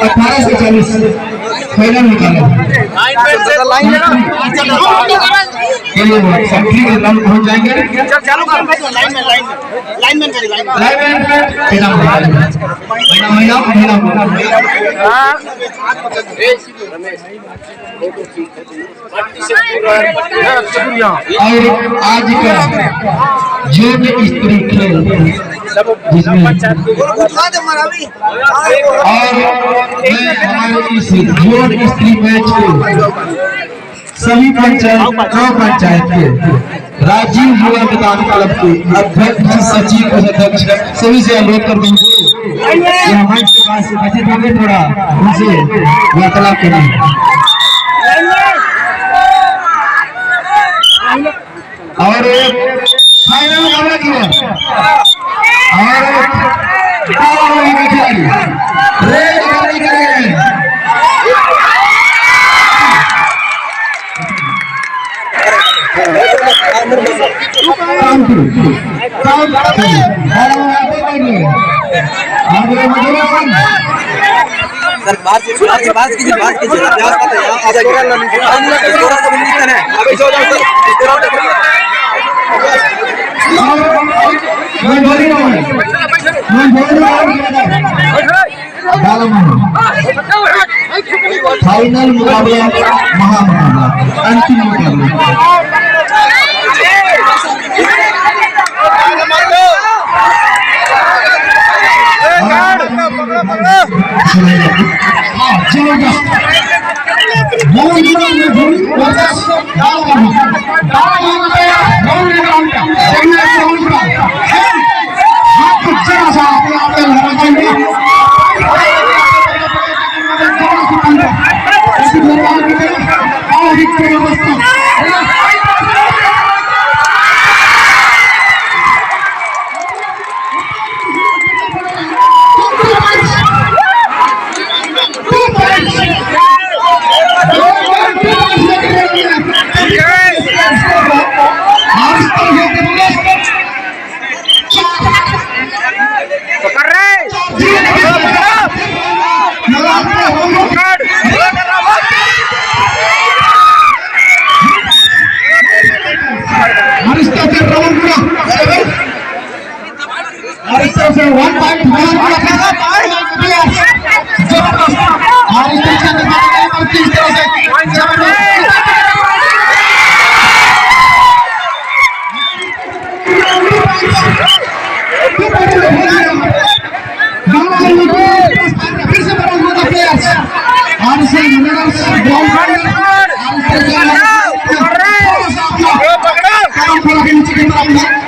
अठारह से 40 फाइनल निकाले लाइन पहुंच जाएंगे। और आज का जो स्त्री खेल जिसमें और हमारे इस जोड़ स्त्री मैच को सभी पंचायत के राजीव युवा मैदान क्लब के अध्यक्ष सचिव अध्यक्ष सभी से अनुरोध कर दूंगी मंच के पास बचे होंगे थोड़ा उनसे वार्तालाप करें। और फाइनल मुकाबला की सर बात कीजिए फाइनल मुकाबला महामुकाबला अंतिम मुकाबला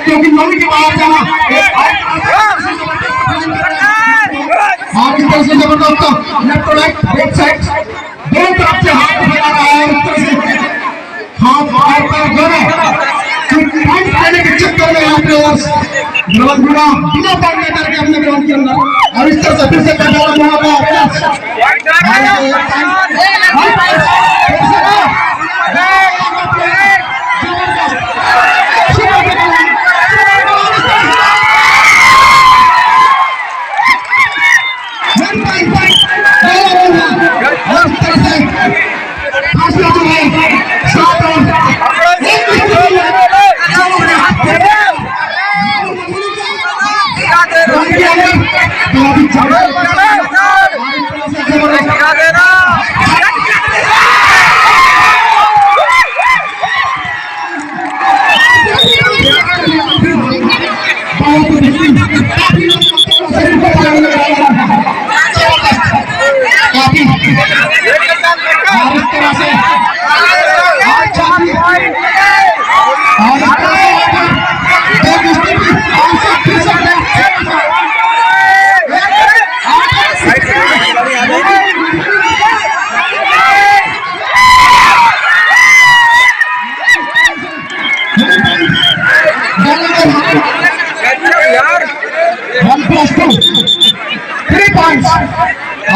क्योंकि नौवीं के बाहर जाना से जबरदस्त left to right back side दोनों तरफ से हाथ फैला रहा है हाथ बाहर पर दोनों पॉइंट लेने के चक्कर में यहाँ प्लेयर्स ग्राउंड बिना पॉइंट लेकर के अपने ग्राउंड के अंदर और इस तरह से फिर से बैठा हुआ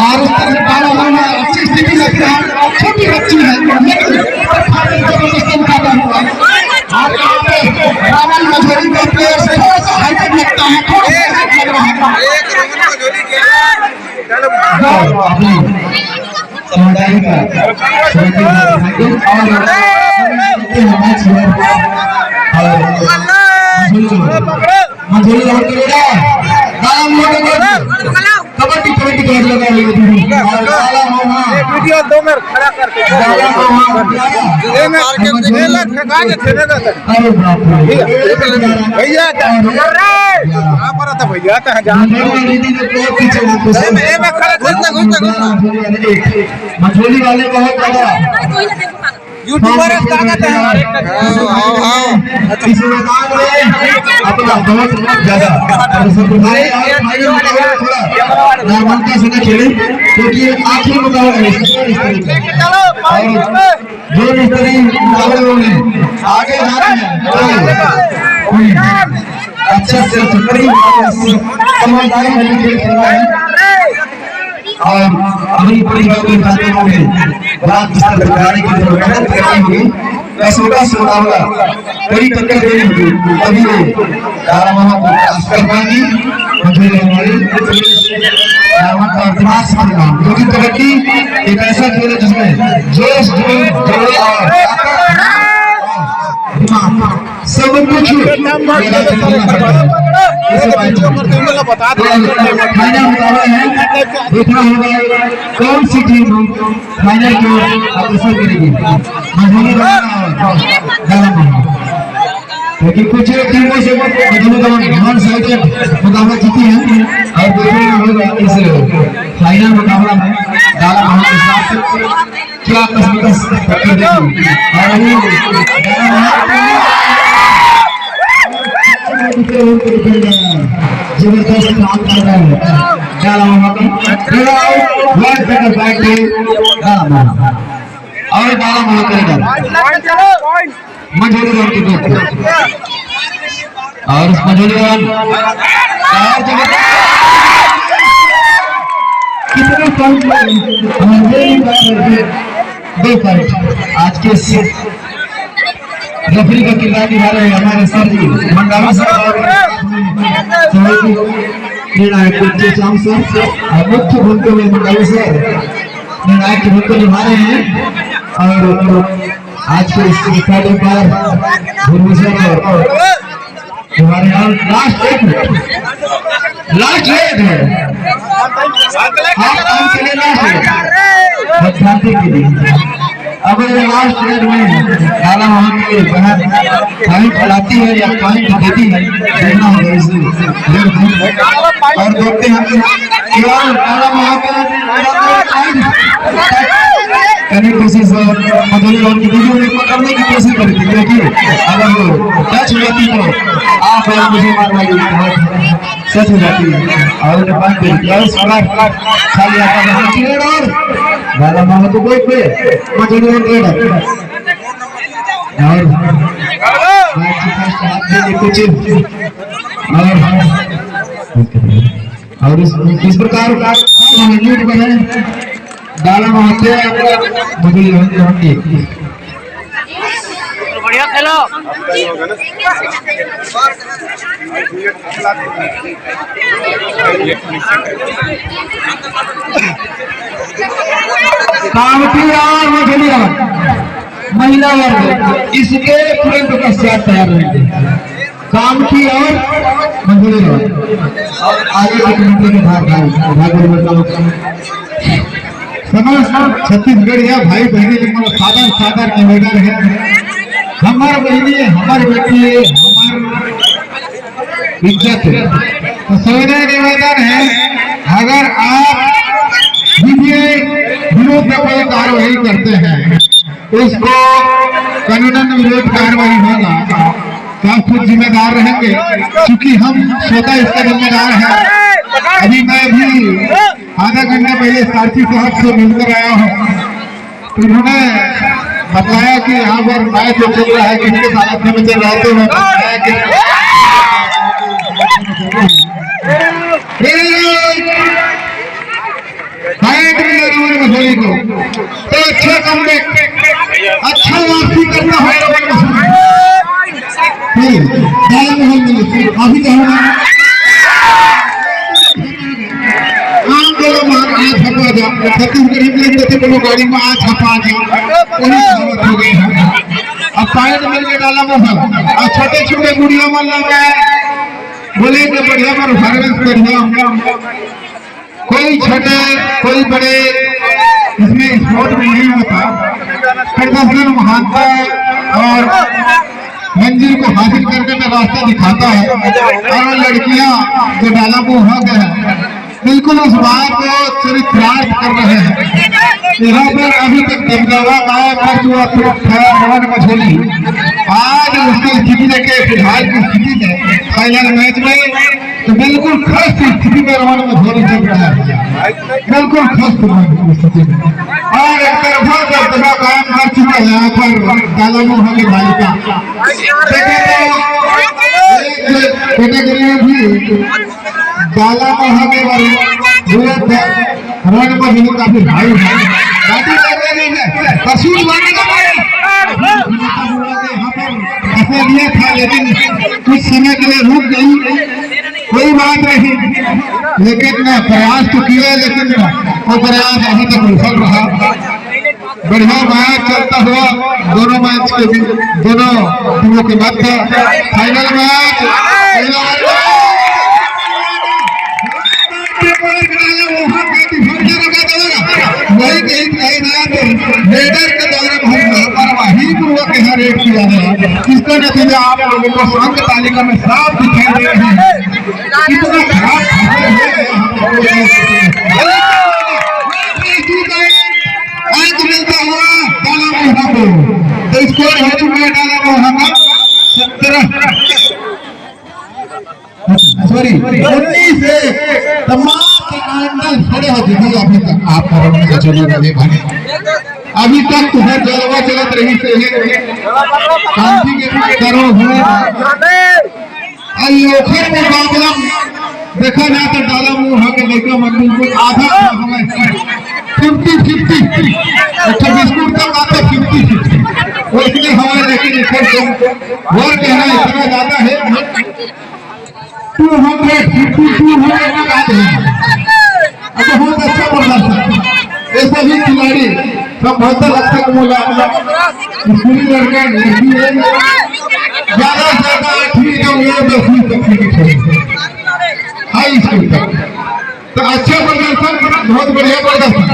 और उस तरह अच्छी स्थिति में छोटी बच्ची है लेकिन जबरदस्त मुकाबला हुआ रावण मझोली का प्लेयर से थोड़ा सा हाइटेक लगता है, थोड़ा सा हाइटेक लग रहा है। अपनी समुदाय का मझोली और कबड्डी कबड्डी कबड्डी लगा रही वीडियो 2 मिनट खड़ा करके भैया भैया मछली वाले बहुत ज्यादा यूट्यूबर ताकत है इस मैदान में अपना बहुत ज्यादा नामांकन से खेले क्योंकि आखिरी मुकाबला है। जो मिस्त्री मुकाबले होंगे आगे जा रहे हैं अच्छा से समझदारी वाली खेल खेल रहा है और अगली परिवार के खाते में रात स्तर पर गाड़ी की तरफ मेहनत करनी होगी। ऐसा से मुकाबला बड़ी टक्कर देनी होगी, तभी ये तारा मामा को पास कर पाएंगी। मुझे हमारी रावण का इतिहास पढ़ना, क्योंकि कबड्डी एक ऐसा खेल है जिसमें जोश जोश और सब कुछ फाइनल मुकाबला है। देखना होगा कौन सी टीम फाइनल को अग्रसर करेगी, मझोली क्योंकि कुछ टीमों से मझोली वन साइडेड मुकाबला जीती है और देखना होगा इस फाइनल मुकाबला में डाला महान के साथ क्या कसमकस टक्कर देगी। जबरदस्त काम कर रहे हैं डाला मामा और डाला मामा करेगा मझोली की तरफ और उस मझोली कितने दो पॉइंट आज के रेफरी का किरदार निभा रहे हैं हमारे सर जी मंडाला सर और निर्णायक चाम सर और मुख्य भूमिका में मंडाला सर निर्णायक की भूमिका निभा रहे हैं। और आज के इस रिकॉर्डिंग पर भुवनेश्वर हमारे यहाँ लास्ट एक है के लिए अब लास्ट रेड में डाला वहाँ के बहन पॉइंट खिलाती है या पॉइंट देती है, देखना होगा इसे और देखते हैं डाला वहाँ के करने की कोशिश मधुरी और की वीडियो में पकड़ने की कोशिश करी थी, क्योंकि अगर वो टच हो जाती तो आप और मुझे मारने की सच हो जाती है और उन्हें बात करी खाली आता और डाला मामा तो कोई पे मधुरी और और इस प्रकार डाला महत्व मधुरी बढ़िया खेलो कामठी और मधुरी महिला वर्ग इसके तुरंत पश्चात तैयार रहेंगे। कामठी और मधुरी और आगे के कमेटी के छत्तीसगढ़ या भाई बहनी सादर सादर निवेदन है, हमारे बहनी हमारे बेटी हमारी इज्जत है, तो सविनय निवेदन है अगर आप विरोध में कोई कार्रवाई करते हैं उसको कानूनन विरोध कार्रवाई होगा तो आप खुद जिम्मेदार रहेंगे, क्योंकि हम स्वतः इसका जिम्मेदार हैं। अभी मैं भी आधा घंटा पहले सारथी साहब से मिलकर आया हूँ, तो उन्होंने बताया कि यहाँ पर मैच जो चल रहा है किसके साथ में चल रहा है, तो मैं बताया कि मछली को तो अच्छा कमबैक अच्छा वापसी करना है मिल डाला महल मिल अभी तो छत्तीसगढ़ी में जैसे कोनो गाड़ी में आज छपा हो गई है। अब पायद मिल के डाला महल और छोटे छोटे गुड़िया मन लगे बोले कि बढ़िया पर बढ़िया कोई छोटे कोई बड़े इसमें स्पोर्ट में नहीं होता। प्रदर्शन महानता और मंजिल को हासिल करने का रास्ता दिखाता है और लड़कियां जो डाला मोहक है बिल्कुल उस बात को चरितार्थ कर रहे हैं। यहाँ पर अभी तक दमदावा गायब कर चुका मछली आज उसकी स्थिति देखे फिलहाल की स्थिति में फाइनल मैच में तो बिल्कुल खस्त स्थिति में रमन मछली चल रहा है, बिल्कुल खस्त स्थिति में और एक तरफा दबदबा काम कर चुका है। यहाँ पर डाला मोहक की बालिका कैटेगरी में भी डाला महल रण पर भी काफी भाई है ऐसे लिया था लेकिन कुछ समय के लिए रुक गई। कोई बात नहीं लेकिन प्रयास तो किया लेकिन वो प्रयास अभी तक विफल रहा। बढ़िया मैच चलता हुआ दोनों मैच के दोनों टीमों के मध्य फाइनल मैच इसका नतीजा आप लोगों को अंक तालिका में साफ दिखाई दे रहे हैं। कितना खराब अंक मिलता हुआ डाला मोहा को तो स्कोर हो चुका है डाला मोहा का 19 से तमाम खड़े हो चुके अभी तक आप चले वाले भाई अभी तक तो हर जलवा चलत रही से शांति के करो हुए अयोखर मुकाबला देखा जाए तो डाला मोहा के लड़का मंदिर को आधा हमें 50-50 बिस्कुट तक आते 50-50 और इसलिए हमारे लेकिन और कहना इतना ज्यादा है 252 बहुत अच्छा प्रदर्शन ऐसे ही खिलाड़ी संभवतः लगता है स्कूली लड़का ज्यादा से ज्यादा 8वीं या 10वीं तक हाई स्कूल तक तो अच्छा प्रदर्शन बहुत बढ़िया प्रदर्शन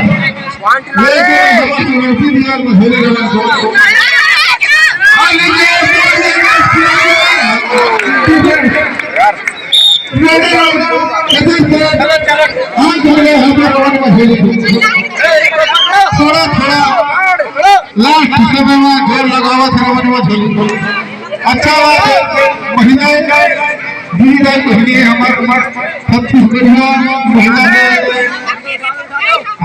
थोड़ा थोड़ा लास्ट समय में गोल लगावत अच्छा बात महिलाएं महीने हमारे छत्तीसगढ़ महिला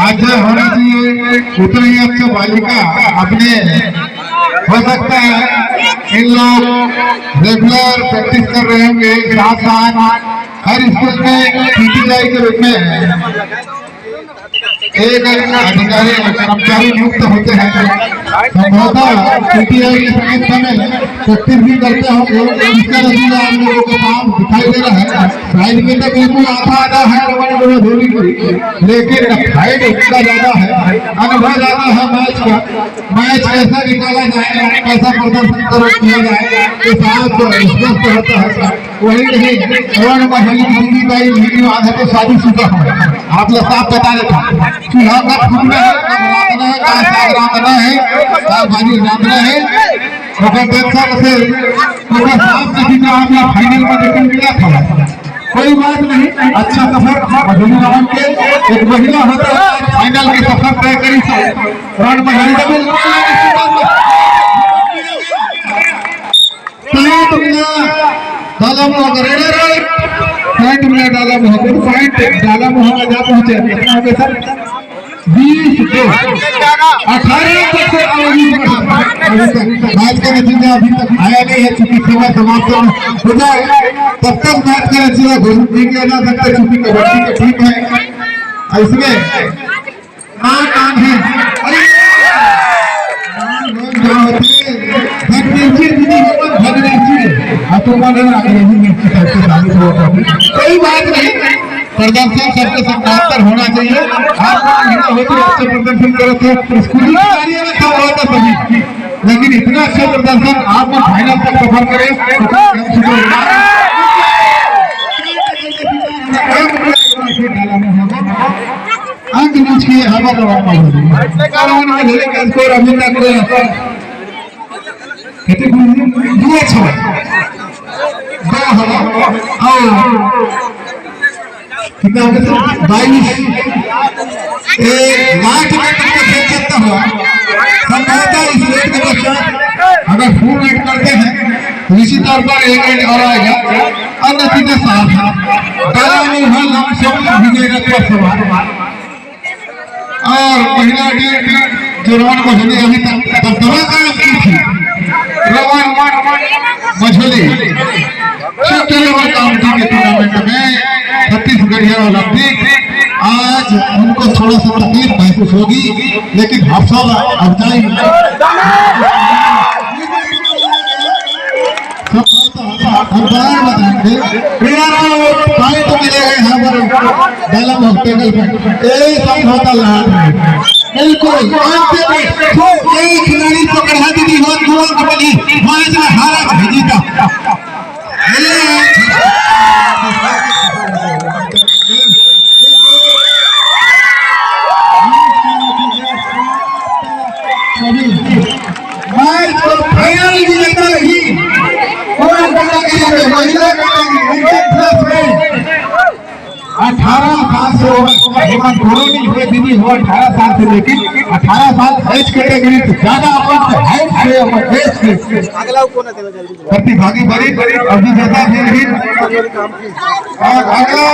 आज होना चाहिए उतना ही अच्छा बालिका अपने हो सकता है। इन लोग रेगुलर प्रैक्टिस कर रहे होंगे साथ साथ हर स्कूल में पीटीआई के रूप में एक अधिकारी कर्मचारी नियुक्त होते हैं। संभवतः पीटीआई के समय प्रैक्टिस भी करते होंगे इसका नतीजा आप लोगों को काम दिखाई दे रहा है। साइड में तो बिल्कुल आधा है धोनी की लेकिन हाइट उसका ज्यादा है अनुभव ज्यादा है मैच का। मैच कैसा निकाला जाए कैसा प्रदर्शन किया जाए तो साफ स्पष्ट होता है। वही नहीं रण महल की जिंदगी का वीडियो आधा तो शादीशुदा है आप लोग साफ बता देता कि हाँ कब फूटना है कब रातना है कहाँ साग रातना है कहाँ भाजी रातना है साफ नतीजा आप लोग फाइनल में देखने मिला था। कोई बात नहीं अच्छा सफर मधुनी रावण के एक महिला होता है फाइनल के सफर तय करी रण महल डाला मोहा पॉइंट मिला डाला मोहा पॉइंट डाला मोहा जा पहुंचे कितना हो गया सर 20-2 18 तक से मैच का नतीजा अभी तक आया नहीं है चूंकि समय समाप्त हो जाए तब तक मैच का नतीजा घोषित नहीं किया जा सकता चूंकि कबड्डी की टीम है इसमें कान है कोई बात नहीं, प्रदर्शन सबके समांतर होना चाहिए। आप महिला हो तो अच्छे प्रदर्शन करो तो स्कूली कार्य में सब होता सभी, लेकिन इतना अच्छा प्रदर्शन आप फाइनल तक सफर करें अंक नीच की हवा करवाना होगी कारण में धीरे के स्कोर अभी तक कितने दुआ छो दो हवा और कितना हो गया 22 एक लाख में कितना खेल सकता हुआ संभवतः इस रेट के पश्चात अगर फुल रेट करते हैं तो इसी तौर पर एक रेट और आएगा और नतीजा साफ है डाला में हल हम सब विजय पर सवार और महिला टीम जो रवान मछली अभी तक दबदबा कायम की थी रवान मछली क्षेत्रीय लेवल कमेटी के टूर्नामेंट में छत्तीसगढ़िया ओलंपिक आज उनको थोड़ा सा तकलीफ महसूस होगी, लेकिन हौसला अफजाई हम बताएंगे पॉइंट मिलेगा यहाँ पर डाला टेबल पर समझौता लाभ बिल्कुल कई खिलाड़ी को बढ़ा दी हो बनी मैच में हारा जीता मैच को फाइनल विजेता रही महिला 18 साल से हेमंत घोरोनी हुए दीदी हुआ 18 साल से, लेकिन 18 साल एज कैटेगरी से ज्यादा अपन हाइट से अपन देश के प्रतिभागी बड़ी अभिनेता थे और अगला